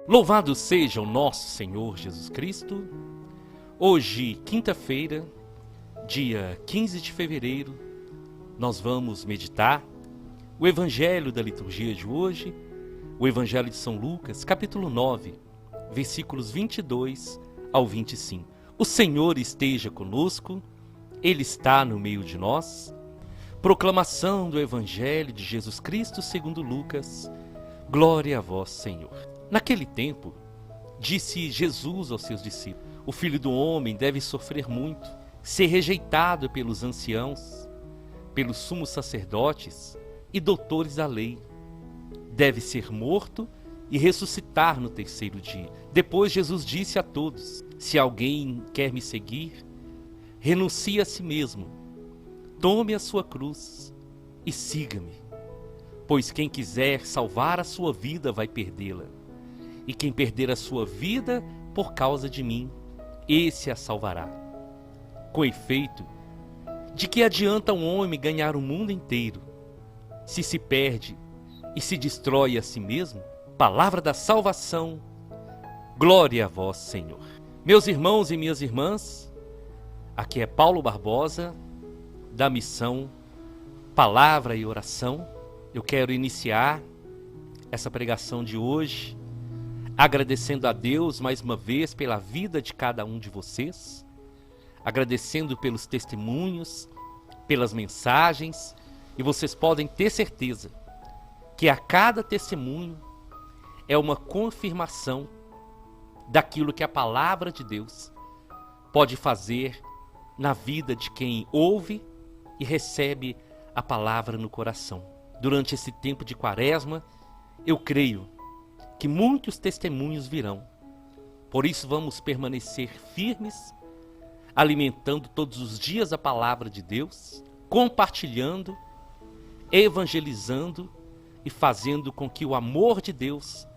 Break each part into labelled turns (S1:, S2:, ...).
S1: Louvado seja o nosso Senhor Jesus Cristo. Hoje, quinta-feira, dia 15 de fevereiro, nós vamos meditar o Evangelho da liturgia de hoje, o Evangelho de São Lucas, capítulo 9, versículos 22 ao 25. O Senhor esteja conosco, Ele está no meio de nós. Proclamação do Evangelho de Jesus Cristo segundo Lucas. Glória a vós, Senhor. Naquele tempo, disse Jesus aos seus discípulos: o Filho do Homem deve sofrer muito, ser rejeitado pelos anciãos, pelos sumos sacerdotes e doutores da lei. Deve ser morto e ressuscitar no terceiro dia. Depois Jesus disse a todos: se alguém quer me seguir, renuncie a si mesmo, tome a sua cruz e siga-me. Pois quem quiser salvar a sua vida vai perdê-la. E quem perder a sua vida por causa de mim, esse a salvará. Com efeito, de que adianta um homem ganhar o mundo inteiro, se se perde e se destrói a si mesmo? Palavra da salvação, glória a vós, Senhor. Meus irmãos e minhas irmãs, aqui é Paulo Barbosa, da missão Palavra e Oração. Eu quero iniciar essa pregação de hoje agradecendo a Deus mais uma vez pela vida de cada um de vocês, agradecendo pelos testemunhos, pelas mensagens, e vocês podem ter certeza que a cada testemunho é uma confirmação daquilo que a palavra de Deus pode fazer na vida de quem ouve e recebe a palavra no coração. Durante esse tempo de quaresma, eu creio que muitos testemunhos virão. Por isso vamos permanecer firmes, alimentando todos os dias a palavra de Deus, compartilhando, evangelizando e fazendo com que o amor de Deus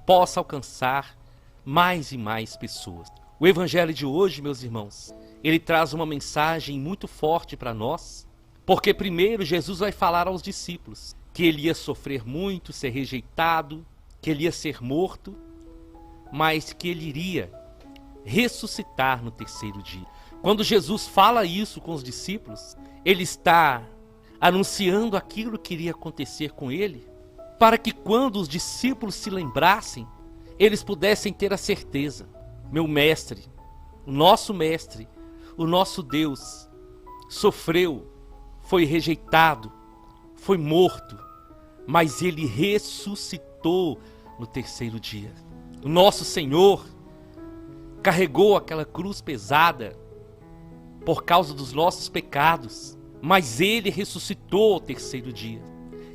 S1: possa alcançar mais e mais pessoas. O Evangelho de hoje, meus irmãos, ele traz uma mensagem muito forte para nós, porque primeiro Jesus vai falar aos discípulos que ele ia sofrer muito, ser rejeitado, que ele ia ser morto, mas que ele iria ressuscitar no terceiro dia. Quando Jesus fala isso com os discípulos, ele está anunciando aquilo que iria acontecer com ele, para que quando os discípulos se lembrassem, eles pudessem ter a certeza: meu mestre, o nosso Deus, sofreu, foi rejeitado, foi morto, mas ele ressuscitou no terceiro dia. O nosso Senhor carregou aquela cruz pesada por causa dos nossos pecados, mas ele ressuscitou ao terceiro dia.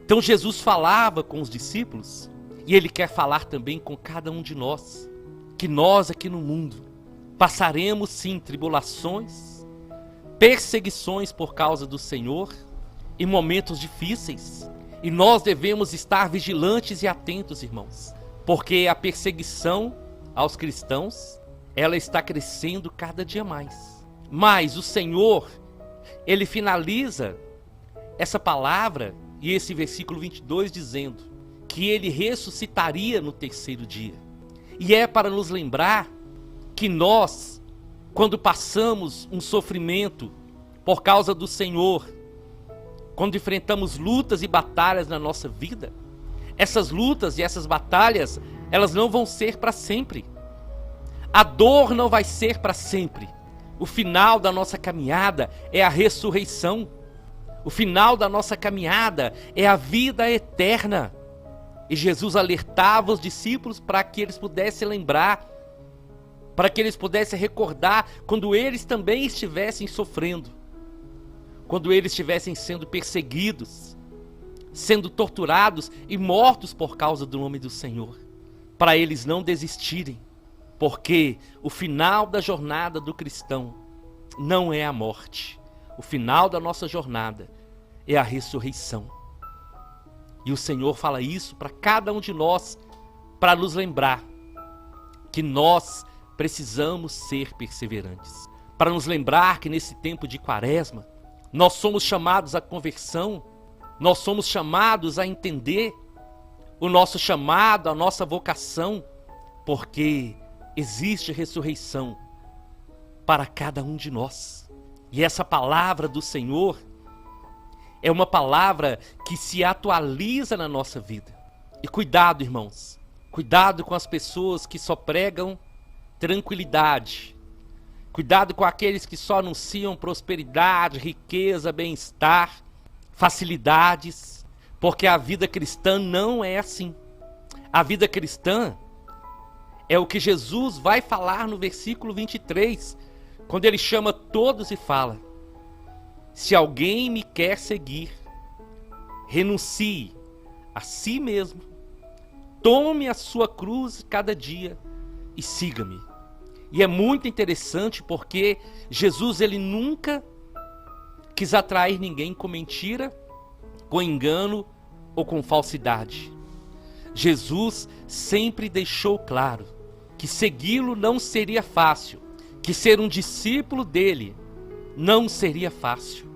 S1: Então Jesus falava com os discípulos e ele quer falar também com cada um de nós, que nós aqui no mundo passaremos sim tribulações, perseguições por causa do Senhor e momentos difíceis. E nós devemos estar vigilantes e atentos, irmãos, porque a perseguição aos cristãos, ela está crescendo cada dia mais. Mas o Senhor, ele finaliza essa palavra e esse versículo 22 dizendo que ele ressuscitaria no terceiro dia. E é para nos lembrar que nós, quando passamos um sofrimento por causa do Senhor, quando enfrentamos lutas e batalhas na nossa vida, essas lutas e essas batalhas, elas não vão ser para sempre. A dor não vai ser para sempre. O final da nossa caminhada é a ressurreição. O final da nossa caminhada é a vida eterna. E Jesus alertava os discípulos para que eles pudessem lembrar, para que eles pudessem recordar quando eles também estivessem sofrendo, quando eles estivessem sendo perseguidos, sendo torturados e mortos por causa do nome do Senhor, para eles não desistirem, porque o final da jornada do cristão não é a morte. O final da nossa jornada é a ressurreição. E o Senhor fala isso para cada um de nós, para nos lembrar que nós precisamos ser perseverantes, para nos lembrar que nesse tempo de quaresma, nós somos chamados à conversão, nós somos chamados a entender o nosso chamado, a nossa vocação, Porque existe ressurreição para cada um de nós. E essa palavra do Senhor é uma palavra que se atualiza na nossa vida. E cuidado, irmãos, cuidado com as pessoas que só pregam tranquilidade. Cuidado com aqueles que só anunciam prosperidade, riqueza, bem-estar, facilidades, porque a vida cristã não é assim. A vida cristã é o que Jesus vai falar no versículo 23, quando ele chama todos e fala: se alguém me quer seguir, renuncie a si mesmo, tome a sua cruz cada dia e siga-me. E é muito interessante porque Jesus, ele nunca quis atrair ninguém com mentira, com engano ou com falsidade. Jesus sempre deixou claro que segui-lo não seria fácil, que ser um discípulo dele não seria fácil.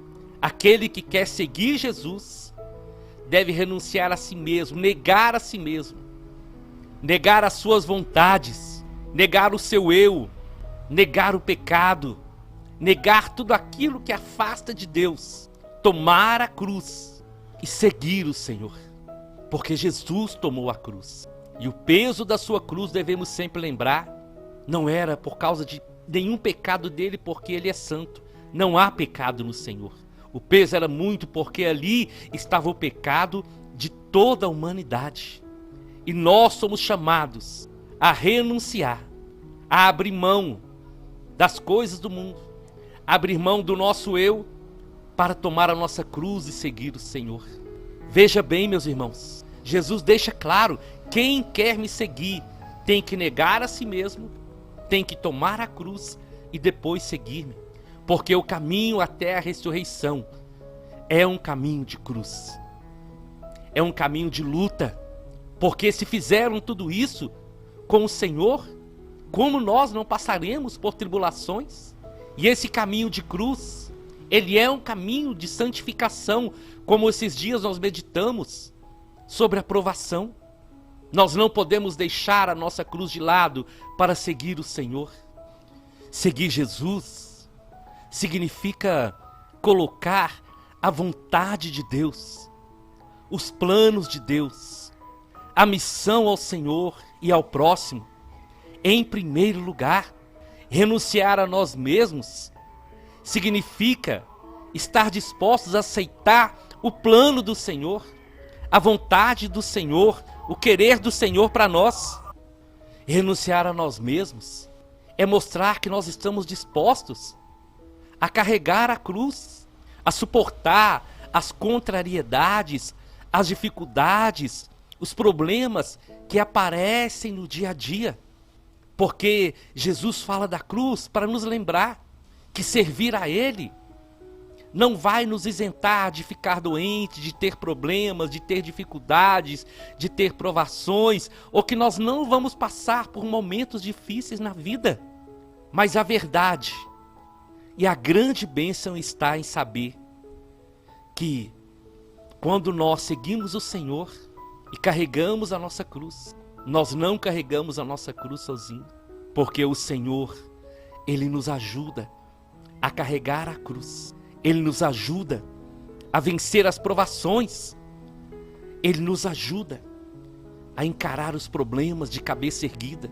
S1: Aquele que quer seguir Jesus deve renunciar a si mesmo, negar a si mesmo, negar as suas vontades, negar o seu eu, negar o pecado, negar tudo aquilo que afasta de Deus, tomar a cruz e seguir o Senhor. Porque Jesus tomou a cruz. E o peso da sua cruz, devemos sempre lembrar, não era por causa de nenhum pecado dele, porque ele é santo. Não há pecado no Senhor. O peso era muito porque ali estava o pecado de toda a humanidade. E nós somos chamados a renunciar, a abrir mão das coisas do mundo, abrir mão do nosso eu, para tomar a nossa cruz e seguir o Senhor. Veja bem, meus irmãos, Jesus deixa claro: quem quer me seguir tem que negar a si mesmo, tem que tomar a cruz e depois seguir-me. Porque o caminho até a ressurreição é um caminho de cruz, é um caminho de luta. Porque se fizeram tudo isso com o Senhor, como nós não passaremos por tribulações? E esse caminho de cruz, ele é um caminho de santificação, como esses dias nós meditamos sobre a provação. Nós não podemos deixar a nossa cruz de lado para seguir o Senhor. Seguir Jesus significa colocar a vontade de Deus, os planos de Deus, a missão ao Senhor e ao próximo em primeiro lugar. Renunciar a nós mesmos significa estar dispostos a aceitar o plano do Senhor, a vontade do Senhor, o querer do Senhor para nós. Renunciar a nós mesmos é mostrar que nós estamos dispostos a carregar a cruz, a suportar as contrariedades, as dificuldades, os problemas que aparecem no dia a dia. Porque Jesus fala da cruz para nos lembrar que servir a Ele não vai nos isentar de ficar doente, de ter problemas, de ter dificuldades, de ter provações, ou que nós não vamos passar por momentos difíceis na vida. Mas a verdade e a grande bênção está em saber que quando nós seguimos o Senhor e carregamos a nossa cruz, nós não carregamos a nossa cruz sozinho, porque o Senhor, Ele nos ajuda a carregar a cruz. Ele nos ajuda a vencer as provações. Ele nos ajuda a encarar os problemas de cabeça erguida.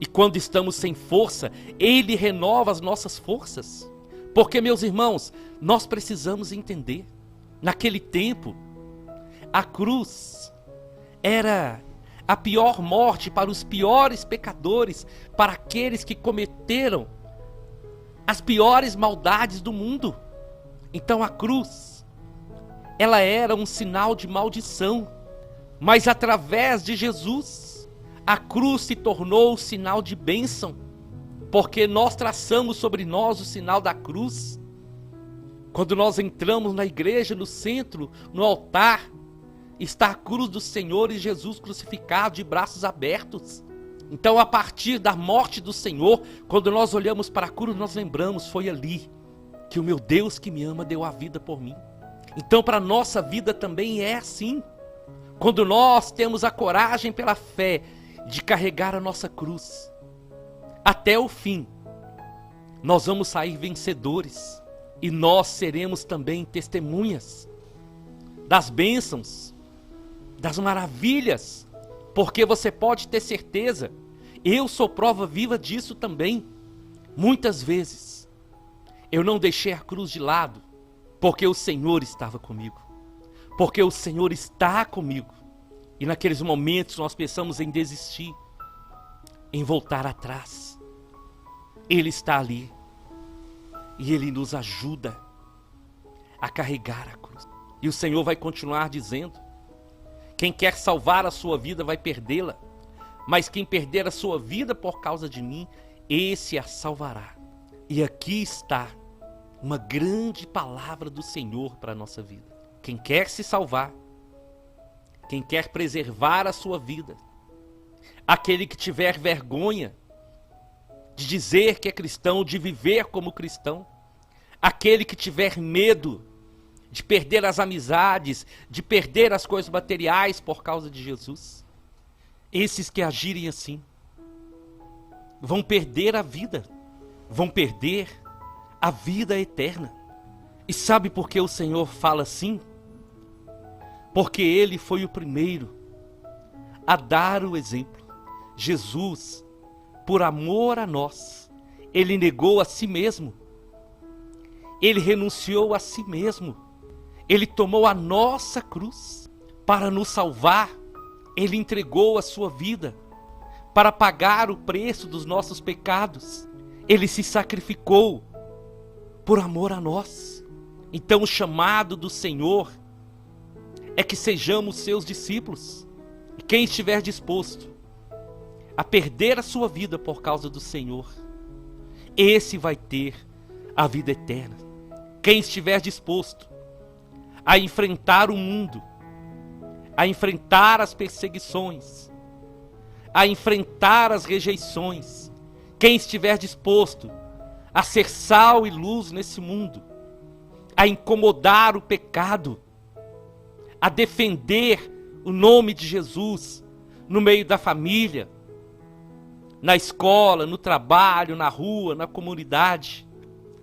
S1: E quando estamos sem força, Ele renova as nossas forças. Porque, meus irmãos, nós precisamos entender, naquele tempo, a cruz era a pior morte para os piores pecadores, para aqueles que cometeram as piores maldades do mundo. Então a cruz, ela era um sinal de maldição, mas através de Jesus, a cruz se tornou sinal de bênção, porque nós traçamos sobre nós o sinal da cruz. Quando nós entramos na igreja, no centro, no altar, está a cruz do Senhor e Jesus crucificado de braços abertos. Então, a partir da morte do Senhor, quando nós olhamos para a cruz, nós lembramos: foi ali que o meu Deus que me ama deu a vida por mim. Então, para a nossa vida também é assim. Quando nós temos a coragem pela fé de carregar a nossa cruz até o fim, nós vamos sair vencedores e nós seremos também testemunhas das bênçãos, das maravilhas, porque você pode ter certeza, eu sou prova viva disso também. Muitas vezes eu não deixei a cruz de lado, porque o Senhor estava comigo, porque o Senhor está comigo. E naqueles momentos nós pensamos em desistir, em voltar atrás. Ele está ali e Ele nos ajuda a carregar a cruz. E o Senhor vai continuar dizendo: quem quer salvar a sua vida vai perdê-la, mas quem perder a sua vida por causa de mim, esse a salvará. E aqui está uma grande palavra do Senhor para a nossa vida. Quem quer se salvar, quem quer preservar a sua vida, aquele que tiver vergonha de dizer que é cristão, de viver como cristão, aquele que tiver medo de perder as amizades, de perder as coisas materiais por causa de Jesus, esses que agirem assim, vão perder a vida, vão perder a vida eterna. E sabe por que o Senhor fala assim? Porque Ele foi o primeiro a dar o exemplo. Jesus, por amor a nós, Ele negou a si mesmo. Ele renunciou a si mesmo. Ele tomou a nossa cruz para nos salvar. Ele entregou a sua vida para pagar o preço dos nossos pecados. Ele se sacrificou por amor a nós. Então o chamado do Senhor é que sejamos seus discípulos. E quem estiver disposto a perder a sua vida por causa do Senhor, esse vai ter a vida eterna. Quem estiver disposto a enfrentar o mundo, a enfrentar as perseguições, a enfrentar as rejeições, quem estiver disposto a ser sal e luz nesse mundo, a incomodar o pecado, a defender o nome de Jesus no meio da família, na escola, no trabalho, na rua, na comunidade,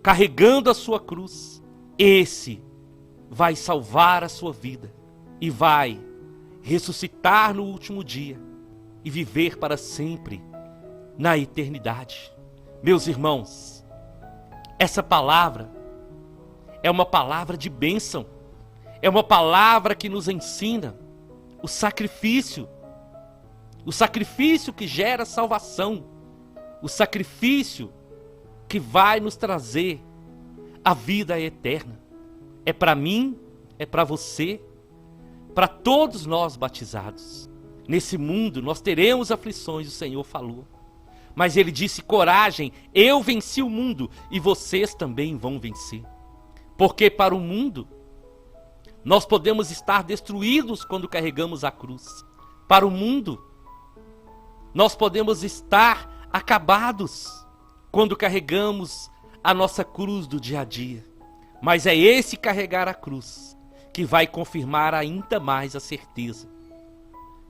S1: carregando a sua cruz, esse vai salvar a sua vida e vai ressuscitar no último dia e viver para sempre na eternidade. Meus irmãos, essa palavra é uma palavra de bênção, é uma palavra que nos ensina o sacrifício que gera salvação, o sacrifício que vai nos trazer a vida eterna. É para mim, é para você, para todos nós batizados. Nesse mundo nós teremos aflições, o Senhor falou. Mas Ele disse: coragem, eu venci o mundo e vocês também vão vencer. Porque para o mundo nós podemos estar destruídos quando carregamos a cruz. Para o mundo nós podemos estar acabados quando carregamos a nossa cruz do dia a dia. Mas é esse carregar a cruz que vai confirmar ainda mais a certeza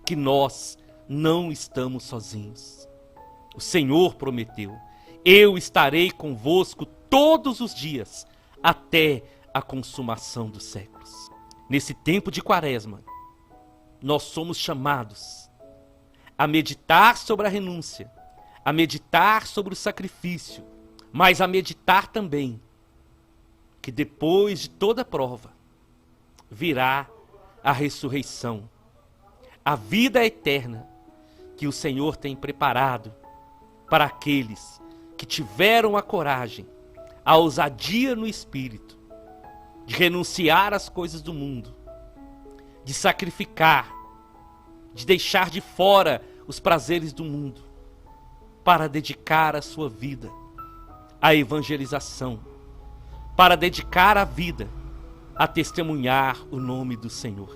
S1: que nós não estamos sozinhos. O Senhor prometeu: eu estarei convosco todos os dias até a consumação dos séculos. Nesse tempo de Quaresma, nós somos chamados a meditar sobre a renúncia, a meditar sobre o sacrifício, mas a meditar também que depois de toda prova virá a ressurreição, a vida eterna que o Senhor tem preparado para aqueles que tiveram a coragem, a ousadia no espírito, de renunciar às coisas do mundo, de sacrificar, de deixar de fora os prazeres do mundo, para dedicar a sua vida à evangelização, para dedicar a vida a testemunhar o nome do Senhor.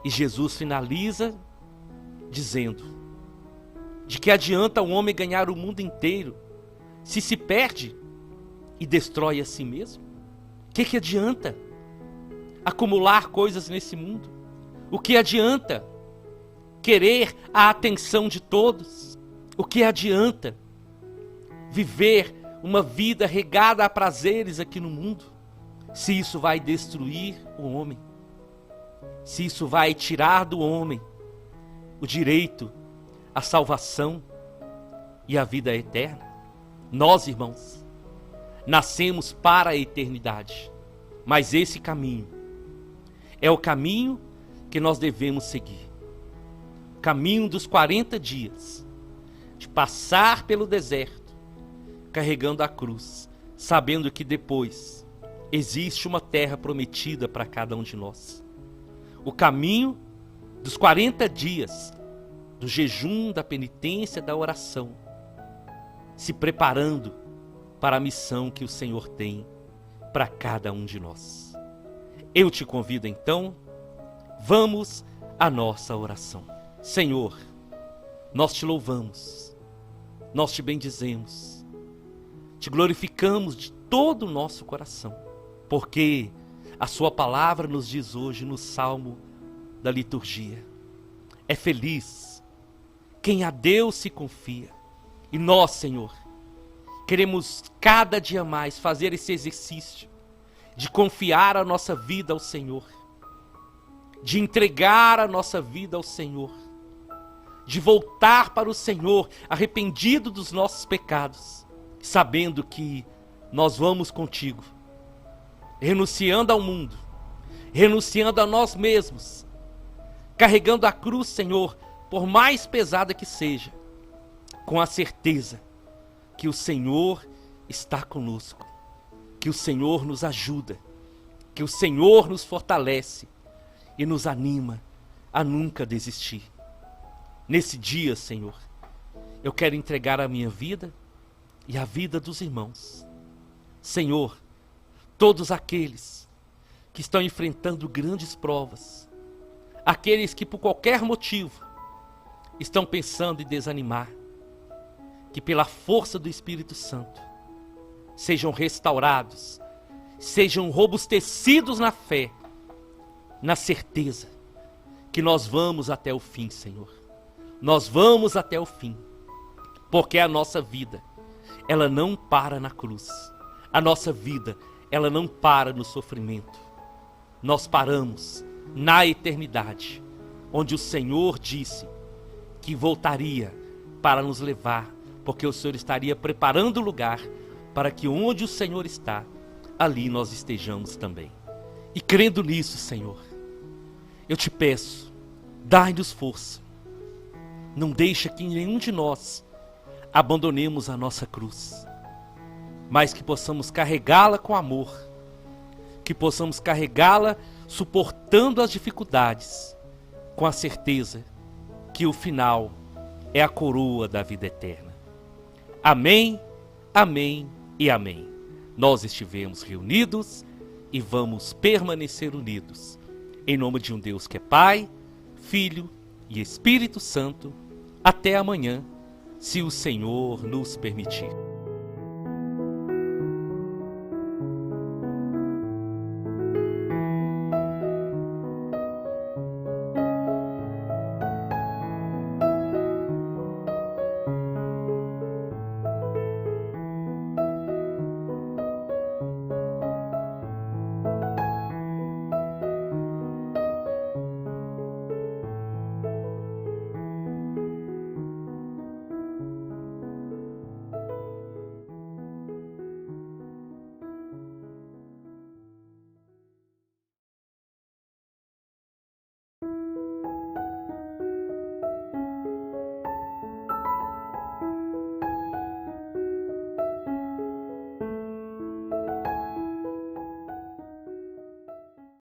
S1: E Jesus finaliza dizendo: de que adianta o homem ganhar o mundo inteiro se perde e destrói a si mesmo? O que adianta acumular coisas nesse mundo? O que adianta querer a atenção de todos. O que adianta viver uma vida regada a prazeres aqui no mundo, se isso vai destruir o homem? Se isso vai tirar do homem o direito à salvação e à vida eterna? Nós, irmãos, nascemos para a eternidade, mas esse caminho é o caminho que nós devemos seguir. O caminho dos 40 dias, de passar pelo deserto, carregando a cruz, sabendo que depois existe uma terra prometida para cada um de nós. O caminho dos 40 dias, do jejum, da penitência, da oração, se preparando para a missão que o Senhor tem para cada um de nós. Eu te convido então, vamos à nossa oração. Senhor, nós te louvamos, nós te bendizemos, te glorificamos de todo o nosso coração, porque a sua palavra nos diz hoje no Salmo da liturgia: é feliz quem a Deus se confia. E nós, Senhor, queremos cada dia mais fazer esse exercício de confiar a nossa vida ao Senhor, de entregar a nossa vida ao Senhor, de voltar para o Senhor arrependido dos nossos pecados, sabendo que nós vamos contigo, renunciando ao mundo, renunciando a nós mesmos, carregando a cruz, Senhor, por mais pesada que seja, com a certeza que o Senhor está conosco, que o Senhor nos ajuda, que o Senhor nos fortalece e nos anima a nunca desistir. Nesse dia, Senhor, eu quero entregar a minha vida e a vida dos irmãos. Senhor, todos aqueles que estão enfrentando grandes provas, aqueles que por qualquer motivo estão pensando em desanimar, que pela força do Espírito Santo sejam restaurados, sejam robustecidos na fé, na certeza que nós vamos até o fim, Senhor. Nós vamos até o fim, porque a nossa vida, ela não para na cruz. A nossa vida, ela não para no sofrimento. Nós paramos na eternidade, onde o Senhor disse que voltaria para nos levar, porque o Senhor estaria preparando o lugar para que onde o Senhor está, ali nós estejamos também. E crendo nisso, Senhor, eu te peço, dai-nos força. Não deixa que nenhum de nós abandonemos a nossa cruz, mas que possamos carregá-la com amor, que possamos carregá-la suportando as dificuldades, com a certeza que o final é a coroa da vida eterna. Amém, amém e amém. Nós estivemos reunidos e vamos permanecer unidos, em nome de um Deus que é Pai, Filho e Espírito Santo, até amanhã, se o Senhor nos permitir.